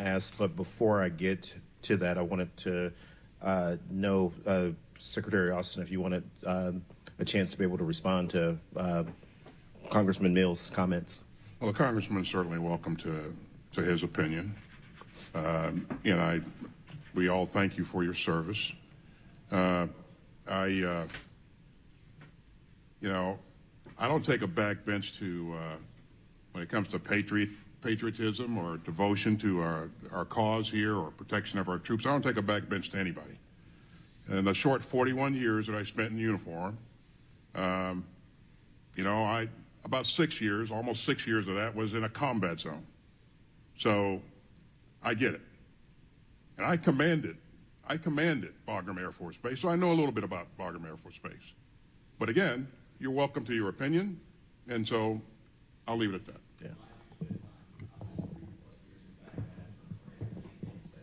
ask, but before I get to that, I wanted to know, Secretary Austin, if you wanted a chance to be able to respond to Congressman Mills' comments. Well, the Congressman is certainly welcome to his opinion. We all thank you for your service. I don't take a backbench to when it comes to patriotism or devotion to our cause here or protection of our troops. I don't take a backbench to anybody. In the short 41 years that I spent in uniform, about 6 years, almost 6 years of that was in a combat zone. So I get it. And I commanded Bagram Air Force Base, so I know a little bit about Bagram Air Force Base. But again, you're welcome to your opinion, and so I'll leave it at that. Yeah.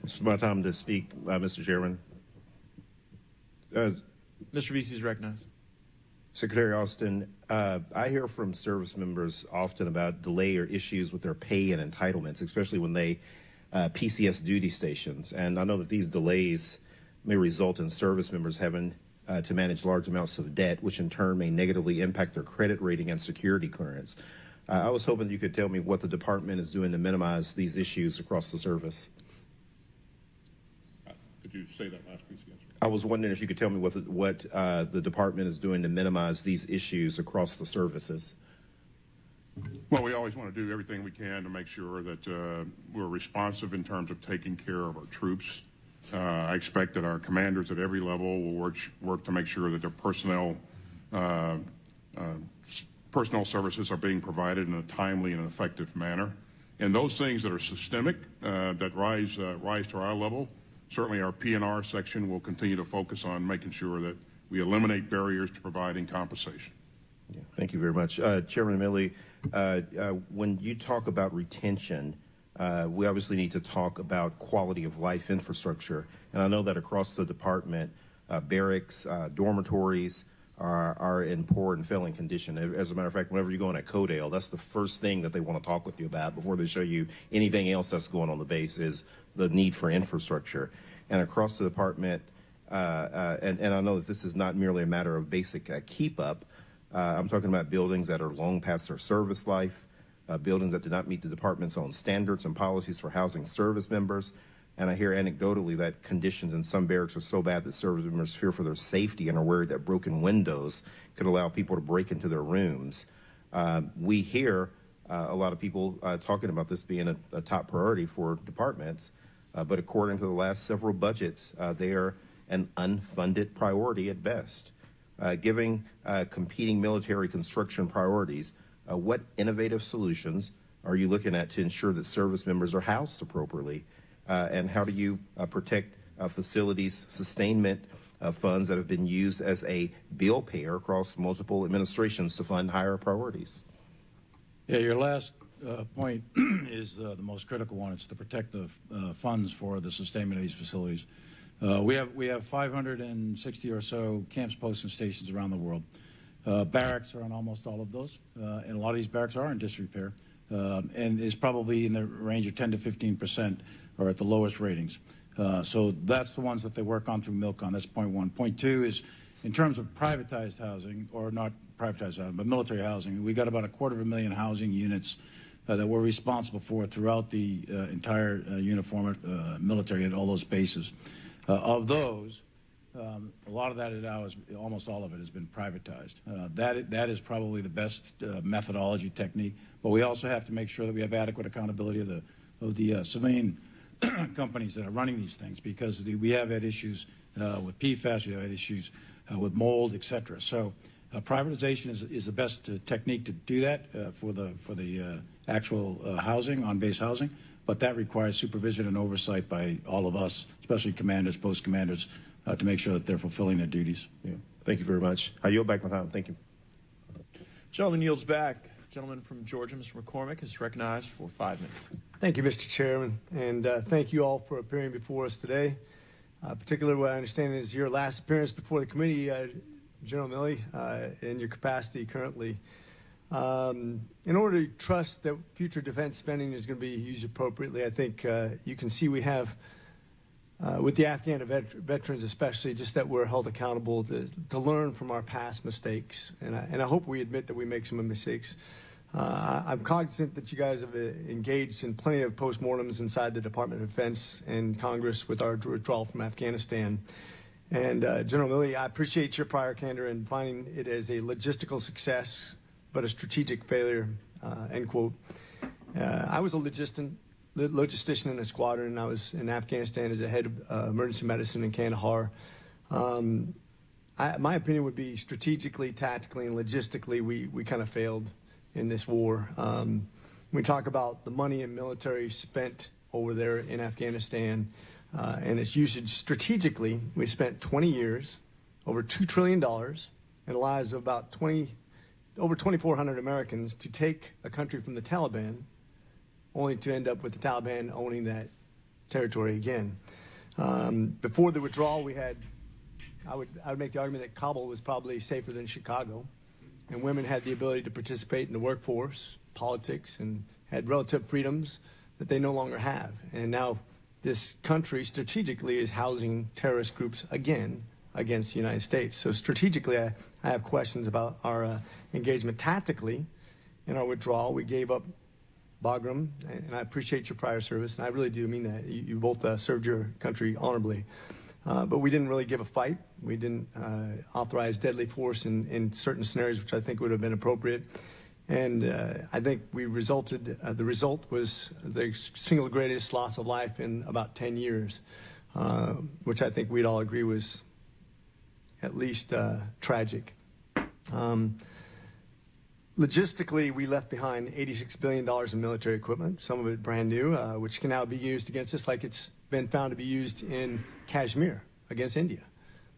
It's my time to speak, Mr. Chairman. Mr. Vesey is recognized. Secretary Austin, I hear from service members often about delay or issues with their pay and entitlements, especially when they PCS duty stations. And I know that these delays may result in service members having to manage large amounts of debt, which in turn may negatively impact their credit rating and security clearance. I was hoping you could tell me what the department is doing to minimize these issues across the service. Could you say that last piece again? I was wondering if you could tell me what the department is doing to minimize these issues across the services. Well, we always want to do everything we can to make sure that we're responsive in terms of taking care of our troops. I expect that our commanders at every level will work to make sure that their personnel services are being provided in a timely and effective manner. And those things that are systemic, that rise to our level, certainly our P&R section will continue to focus on making sure that we eliminate barriers to providing compensation. Yeah, thank you very much. Chairman Milley, when you talk about retention, we obviously need to talk about quality of life infrastructure. And I know that across the department, barracks, dormitories are in poor and failing condition. As a matter of fact, whenever you go in at Codale, that's the first thing that they want to talk with you about before they show you anything else that's going on the base is the need for infrastructure. And across the department, and I know that this is not merely a matter of basic keep up. I'm talking about buildings that are long past their service life, buildings that do not meet the department's own standards and policies for housing service members. And I hear anecdotally that conditions in some barracks are so bad that service members fear for their safety and are worried that broken windows could allow people to break into their rooms. We hear a lot of people talking about this being a top priority for departments, but according to the last several budgets, they are an unfunded priority at best. Giving competing military construction priorities, what innovative solutions are you looking at to ensure that service members are housed appropriately? And how do you protect facilities sustainment funds that have been used as a bill payer across multiple administrations to fund higher priorities? Yeah, your last point is the most critical one. It's to protect the funds for the sustainment of these facilities. We have 560 or so camps, posts, and stations around the world. Barracks are on almost all of those, and a lot of these barracks are in disrepair, and is probably in the range of 10 to 15% are at the lowest ratings. So that's the ones that they work on through MILCON. That's point one. Point two is in terms of privatized housing, or not privatized housing, but military housing. We got about 250,000 housing units that we're responsible for throughout the entire uniformed military at all those bases. Of those, a lot of that now is, almost all of it has been privatized. That is probably the best methodology technique, but we also have to make sure that we have adequate accountability of the civilian companies that are running these things, because we have had issues with PFAS, we have had issues with mold, et cetera. So privatization is the best technique to do that for the actual housing, on-base housing, but that requires supervision and oversight by all of us, especially commanders, post commanders, to make sure that they're fulfilling their duties. Yeah. Thank you very much. I yield back my time. Thank you. Gentleman yields back. Gentleman from Georgia, Mr. McCormick, is recognized for 5 minutes. Thank you, Mr. Chairman, and thank you all for appearing before us today. Particularly what I understand is your last appearance before the committee, General Milley, in your capacity currently. In order to trust that future defense spending is going to be used appropriately, I think you can see we have, with the Afghan veterans especially, just that we're held accountable to learn from our past mistakes. And I hope we admit that we make some mistakes. I'm cognizant that you guys have engaged in plenty of postmortems inside the Department of Defense and Congress with our withdrawal from Afghanistan. And General Milley, I appreciate your prior candor in finding it as a logistical success, but a strategic failure, end quote. I was a logistician in a squadron, and I was in Afghanistan as a head of emergency medicine in Kandahar. My opinion would be strategically, tactically, and logistically, we kind of failed in this war. We talk about the money and military spent over there in Afghanistan and its usage strategically. We spent 20 years, over $2 trillion, in the lives of about over 2,400 Americans to take a country from the Taliban, only to end up with the Taliban owning that territory again. Before the withdrawal, I would make the argument that Kabul was probably safer than Chicago, and women had the ability to participate in the workforce, politics, and had relative freedoms that they no longer have. And now this country strategically is housing terrorist groups again against the United States. So strategically, I have questions about our engagement. Tactically, in our withdrawal, we gave up Bagram, and I appreciate your prior service, and I really do mean that. You both served your country honorably. But we didn't really give a fight. We didn't authorize deadly force in certain scenarios, which I think would have been appropriate. And I think the result was the single greatest loss of life in about 10 years, which I think we'd all agree was at least tragic. Logistically, we left behind $86 billion in military equipment, some of it brand new, which can now be used against us like it's been found to be used in Kashmir against India.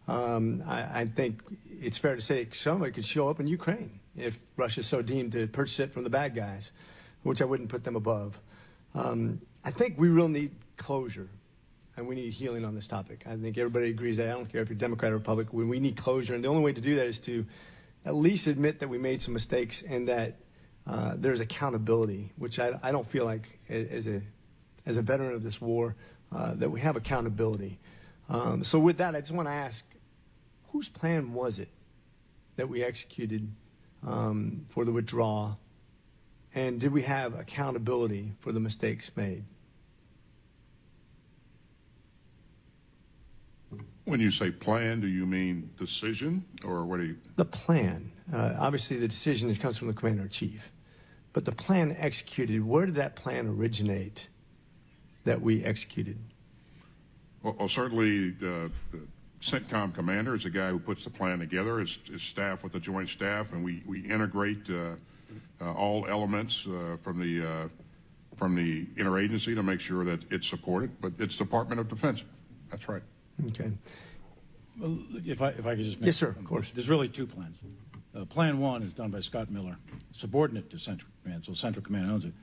I think it's fair to say some of it could show up in Ukraine if Russia's so deemed to purchase it from the bad guys, which I wouldn't put them above. I think we really need closure, and we need healing on this topic. I think everybody agrees that. I don't care if you're Democrat or Republican. We need closure, and the only way to do that is to at least admit that we made some mistakes and that there's accountability, which I don't feel like as a veteran of this war that we have accountability. So with that, I just want to ask, whose plan was it that we executed for the withdrawal, and did we have accountability for the mistakes made? When you say plan, do you mean decision, or what do you? The plan. Obviously, the decision comes from the commander-in-chief. But the plan executed, where did that plan originate that we executed? Well, certainly the CENTCOM commander is the guy who puts the plan together, his staff with the Joint Staff, and we integrate all elements from the interagency to make sure that it's supported. But it's Department of Defense. That's right. Okay. Well, if I could just make Yes, sir, of course. There's really two plans. Plan one is done by Scott Miller, subordinate to Central Command, so Central Command owns it.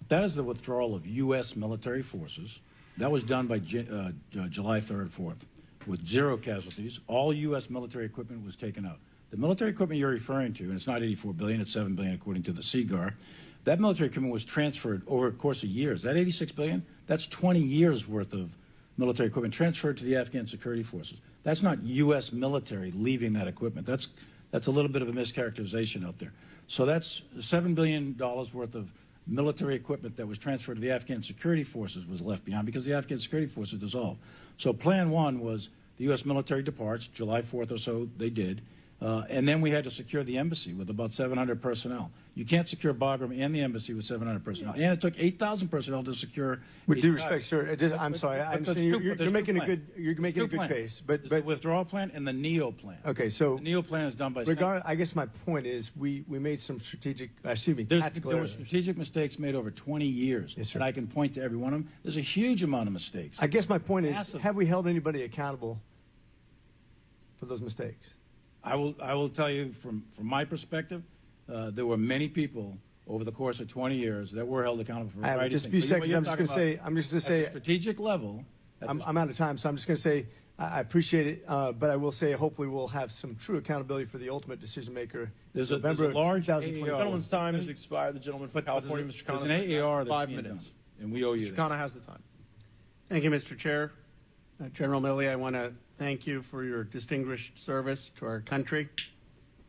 That is the withdrawal of U.S. military forces. That was done by July 3rd, 4th, with 0 casualties. All U.S. military equipment was taken out. The military equipment you're referring to, and it's not $84 billion, it's $7 billion according to the CGAR, that military equipment was transferred over a course of years. That $86 billion, that's 20 years worth of military equipment transferred to the Afghan security forces. That's not U.S. military leaving that equipment. That's a little bit of a mischaracterization out there. So that's $7 billion worth of military equipment that was transferred to the Afghan security forces was left behind because the Afghan security forces dissolved. So plan one was the U.S. military departs, July 4th or so they did, and then we had to secure the embassy with about 700 personnel. You can't secure Bagram and the embassy with 700 personnel. And it took 8,000 personnel to secure. With due respect, sir, I'm sorry. I understand you're making a good case, but the withdrawal plan and the NEO plan. Okay, so the NEO plan is done by. I guess my point is we made some tactical there were errors. strategic mistakes made over 20 years, yes, sir. And I can point to every one of them. There's a huge amount of mistakes. I guess my point is, Massive. have we held anybody accountable for those mistakes? I will tell you from my perspective, there were many people over the course of 20 years that were held accountable for a variety of just a few things. seconds. I'm just going to say, at the strategic level. I'm out of time, so I'm just going to say, I appreciate it, but I will say hopefully we'll have some true accountability for the ultimate decision maker. There's a November large 2020. AAR. The gentleman's time has expired. The gentleman from California, Mr. There's Khanna, an AAR has 5 being minutes. done, and we owe you Mr. that. Khanna has the time. Thank you, Mr. Chair. General Milley, I want to thank you for your distinguished service to our country,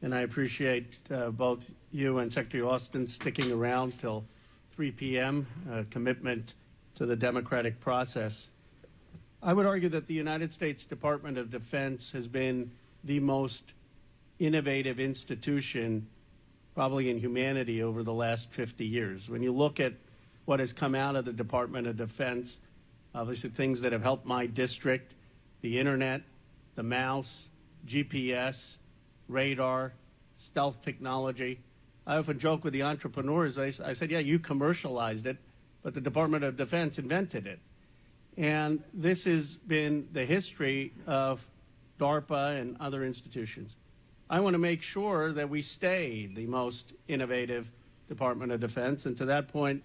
and I appreciate both you and Secretary Austin sticking around till 3 p.m., commitment to the democratic process. I would argue that the United States Department of Defense has been the most innovative institution probably in humanity over the last 50 years. When you look at what has come out of the Department of Defense, obviously things that have helped my district, the internet, the mouse, GPS, radar, stealth technology. I often joke with the entrepreneurs, I said, yeah, you commercialized it, but the Department of Defense invented it. And this has been the history of DARPA and other institutions. I want to make sure that we stay the most innovative Department of Defense. And to that point,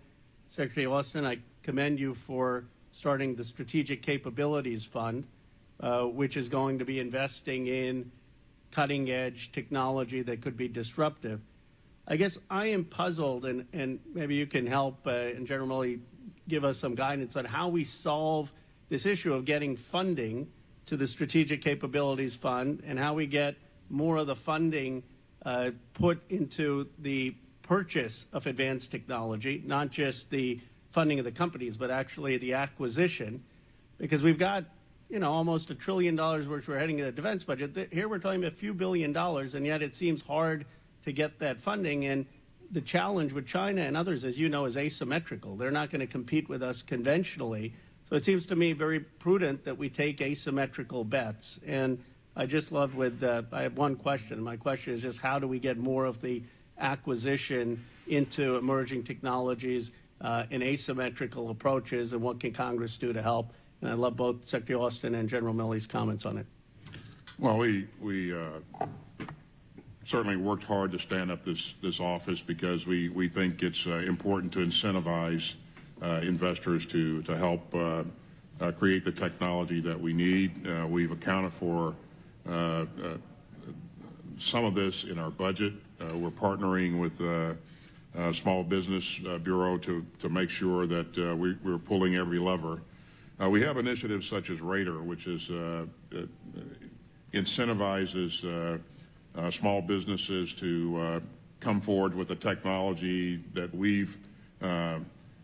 Secretary Austin, I commend you for starting the Strategic Capabilities Fund, which is going to be investing in cutting-edge technology that could be disruptive. I guess I am puzzled, and maybe you can help and General Milley give us some guidance on how we solve this issue of getting funding to the Strategic Capabilities Fund and how we get more of the funding put into the purchase of advanced technology, not just the funding of the companies, but actually the acquisition, because we've got, you know, almost $1 trillion which we're heading in the defense budget. Here we're talking about a few $1 billion, and yet it seems hard to get that funding. And the challenge with China and others, as you know, is asymmetrical. They're not going to compete with us conventionally. So it seems to me very prudent that we take asymmetrical bets. And I just love I have one question. My question is just how do we get more of the acquisition into emerging technologies and asymmetrical approaches, and what can Congress do to help? And I love both Secretary Austin and General Milley's comments on it. Well, we certainly worked hard to stand up this office because we think it's important to incentivize investors to help create the technology that we need. We've accounted for some of this in our budget. We're partnering with Small Business Bureau to make sure that we're pulling every lever. We have initiatives such as Radar, which is incentivizes small businesses to come forward with the technology that we've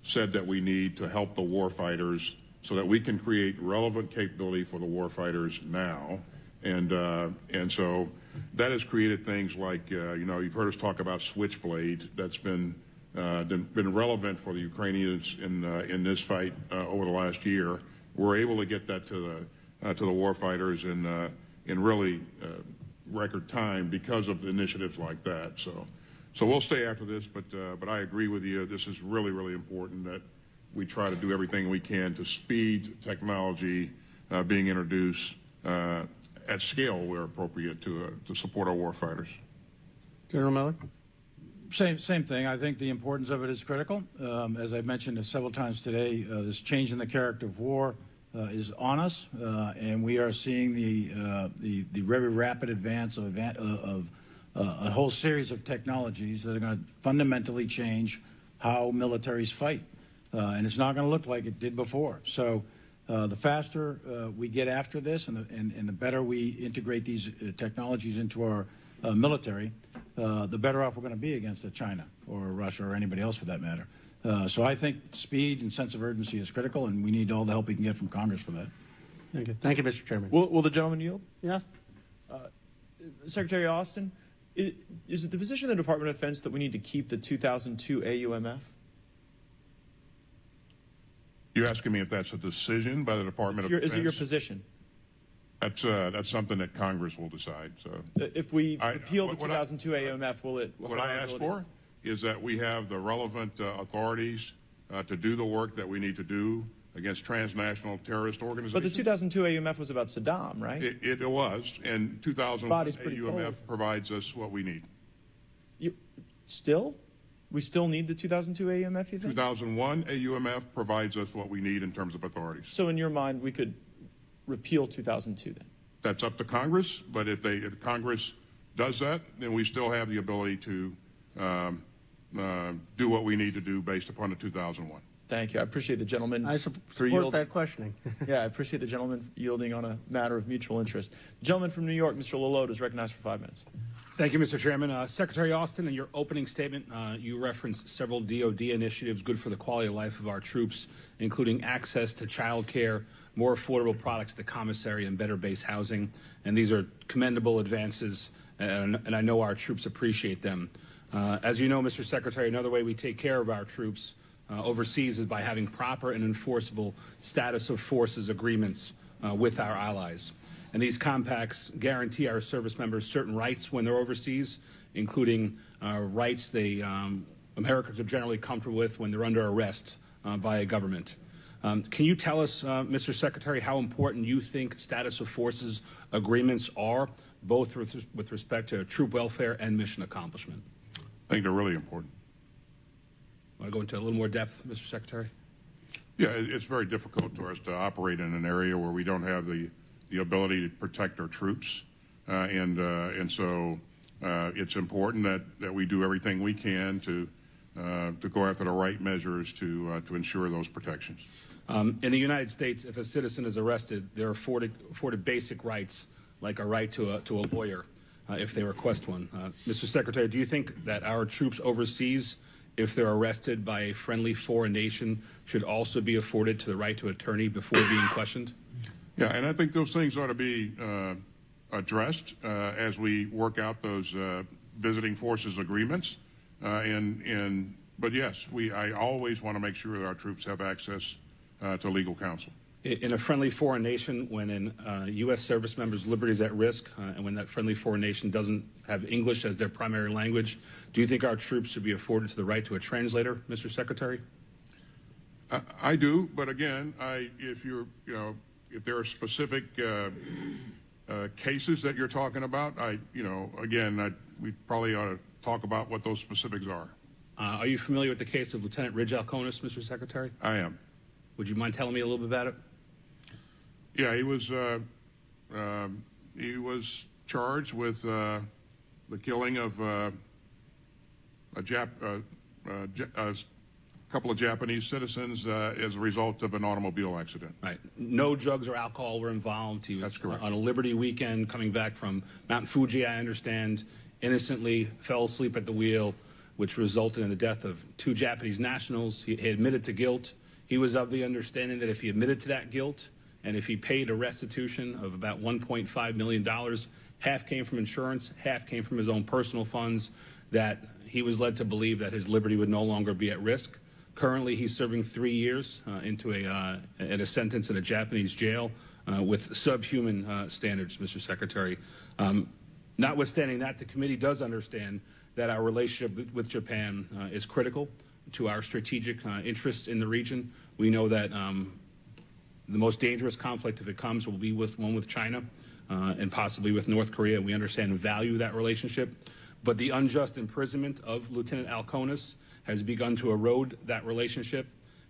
said that we need to help the warfighters so that we can create relevant capability for the warfighters now. And so that has created things like, you know, you've heard us talk about Switchblade. That's been relevant for the Ukrainians in this fight over the last year. We're able to get that to the warfighters in really record time because of the initiatives like that. So we'll stay after this, but I agree with you. This is really, really important that we try to do everything we can to speed technology being introduced at scale where appropriate to support our warfighters. General Milley? Same thing. I think the importance of it is critical. As I've mentioned several times today, this change in the character of war is on us, and we are seeing the very rapid advance of a whole series of technologies that are going to fundamentally change how militaries fight, and it's not going to look like it did before. So the faster we get after this and the better we integrate these technologies into our military, the better off we're going to be against China or Russia or anybody else for that matter. So I think speed and sense of urgency is critical, and we need all the help we can get from Congress for that. Thank you, Mr. Chairman. Will the gentleman yield? Yeah. Secretary Austin, is it the position of the Department of Defense that we need to keep the 2002 AUMF? You're asking me if that's a decision by the Department of Defense? Is it your position? That's something that Congress will decide. So If we repeal the 2002 AUMF, will it? what I asked for is that we have the relevant authorities to do the work that we need to do against transnational terrorist organizations. But the 2002 AUMF was about Saddam, right? It was, and 2001 Body's pretty AUMF cold. provides us what we need. Still? We still need the 2002 AUMF, you think? 2001 AUMF provides us what we need in terms of authorities. So in your mind, we could repeal 2002 then? That's up to Congress, but if Congress does that, then we still have the ability to do what we need to do based upon the 2001. Thank you. I appreciate the gentleman I for support yield. that questioning. Yeah, I appreciate the gentleman yielding on a matter of mutual interest. The gentleman from New York, Mr. Lalode, is recognized for 5 minutes. Thank you, Mr. Chairman. Secretary Austin, in your opening statement, you referenced several DoD initiatives good for the quality of life of our troops, including access to child care, more affordable products at the commissary, and better base housing. And these are commendable advances, and I know our troops appreciate them. As you know, Mr. Secretary, another way we take care of our troops overseas is by having proper and enforceable status of forces agreements with our allies. And these compacts guarantee our service members certain rights when they're overseas, including rights Americans are generally comfortable with when they're under arrest by a government. Can you tell us, Mr. Secretary, how important you think status of forces agreements are, both with respect to troop welfare and mission accomplishment? I think they're really important. Want to go into a little more depth, Mr. Secretary? Yeah, it's very difficult for us to operate in an area where we don't have the ability to protect our troops, and so it's important that we do everything we can to go after the right measures to ensure those protections. In the United States, if a citizen is arrested, they're afforded basic rights, like a right to a lawyer if they request one. Mr. Secretary, do you think that our troops overseas, if they're arrested by a friendly foreign nation, should also be afforded to the right to attorney before being questioned? Yeah, and I think those things ought to be addressed as we work out those visiting forces agreements. But yes, I always want to make sure that our troops have access to legal counsel. In a friendly foreign nation, when a U.S. service member's liberty is at risk, and when that friendly foreign nation doesn't have English as their primary language, do you think our troops should be afforded to the right to a translator, Mr. Secretary? I do, but again, if there are specific cases that you're talking about, we probably ought to talk about what those specifics are. Are you familiar with the case of Lieutenant Ridge Alconis, Mr. Secretary? I am. Would you mind telling me a little bit about it? Yeah, he was charged with the killing of a couple of Japanese citizens as a result of an automobile accident. Right. No drugs or alcohol were involved. He was That's correct. on a Liberty weekend coming back from Mount Fuji, I understand, innocently fell asleep at the wheel, which resulted in the death of 2 Japanese nationals. He admitted to guilt. He was of the understanding that if he admitted to that guilt and if he paid a restitution of about $1.5 million, half came from insurance, half came from his own personal funds, that he was led to believe that his liberty would no longer be at risk. Currently, he's serving 3 years into a sentence in a Japanese jail with subhuman standards, Mr. Secretary. Notwithstanding that, the committee does understand that our relationship with Japan is critical to our strategic interests in the region. We know that the most dangerous conflict, if it comes, will be one with China and possibly with North Korea. We understand and value that relationship. But the unjust imprisonment of Lieutenant Alconis has begun to erode that relationship.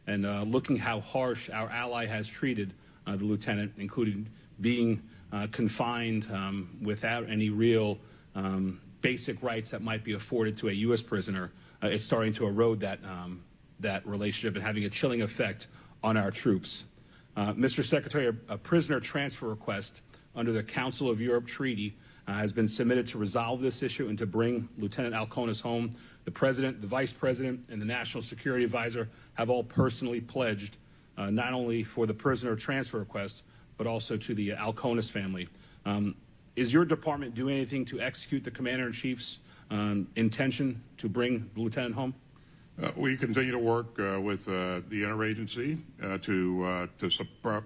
And looking how harsh our ally has treated the lieutenant, including being confined without any real basic rights that might be afforded to a U.S. prisoner, it's starting to erode that relationship and having a chilling effect on our troops. Mr. Secretary, a prisoner transfer request under the Council of Europe Treaty has been submitted to resolve this issue and to bring Lieutenant Alconis home. The President, the Vice President, and the National Security Advisor have all personally pledged not only for the prisoner transfer request, but also to the Alconis family. Is your department doing anything to execute the Commander-in-Chief's intention to bring the lieutenant home? We continue to work with the interagency to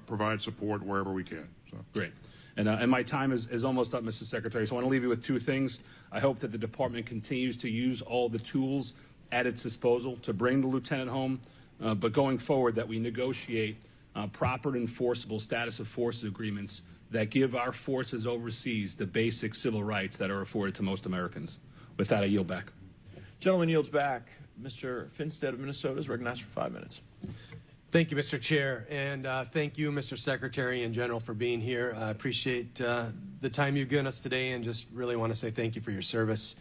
provide support wherever we can. So. Great. And my time is almost up, Mr. Secretary, so I want to leave you with 2 things. I hope that the department continues to use all the tools at its disposal to bring the lieutenant home, but going forward that we negotiate proper and enforceable status of forces agreements that give our forces overseas the basic civil rights that are afforded to most Americans. With that, I yield back. Gentleman yields back. Mr. Finstead of Minnesota is recognized for 5 minutes. Thank you, Mr. Chair, and thank you, Mr. Secretary in general, for being here. I appreciate the time you've given us today and just really want to say thank you for your service.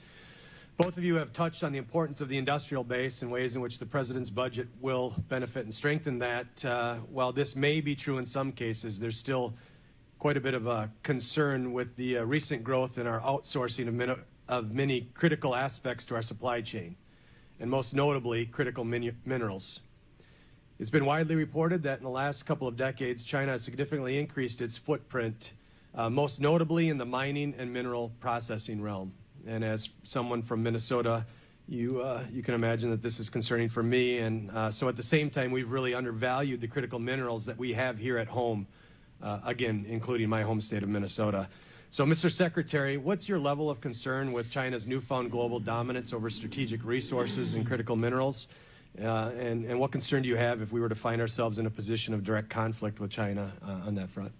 Both of you have touched on the importance of the industrial base and ways in which the President's budget will benefit and strengthen that. While this may be true in some cases, there's still quite a bit of a concern with the recent growth in our outsourcing of many critical aspects to our supply chain, and most notably critical minerals. It's been widely reported that in the last couple of decades, China has significantly increased its footprint, most notably in the mining and mineral processing realm. And as someone from Minnesota, you can imagine that this is concerning for me. And so at the same time, we've really undervalued the critical minerals that we have here at home, again, including my home state of Minnesota. So, Mr. Secretary, what's your level of concern with China's newfound global dominance over strategic resources and critical minerals? And what concern do you have if we were to find ourselves in a position of direct conflict with China on that front?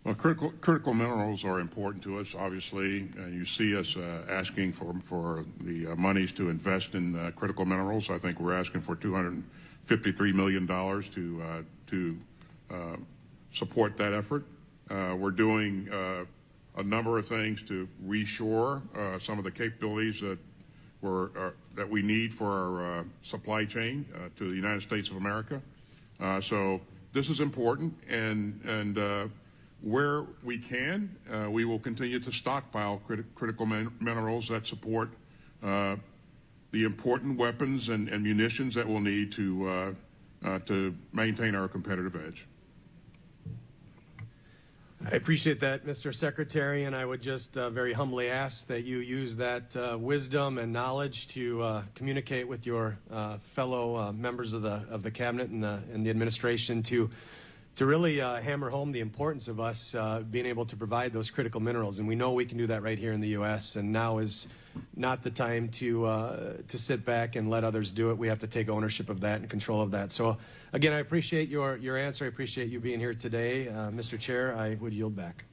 Well, critical minerals are important to us, obviously. You see us asking for the monies to invest in critical minerals. I think we're asking for $253 million to support that effort. We're doing a number of things to reshore some of the capabilities that we need for our supply chain to the United States of America. So this is important, and where we can, we will continue to stockpile critical minerals that support the important weapons and munitions that we'll need to maintain our competitive edge. I appreciate that, Mr. Secretary, and I would just very humbly ask that you use that wisdom and knowledge to communicate with your fellow members of the cabinet and the administration to really hammer home the importance of us being able to provide those critical minerals. And we know we can do that right here in the U.S., and now is not the time to sit back and let others do it. We have to take ownership of that and control of that. So, again, I appreciate your answer. I appreciate you being here today. Mr. Chair, I would yield back.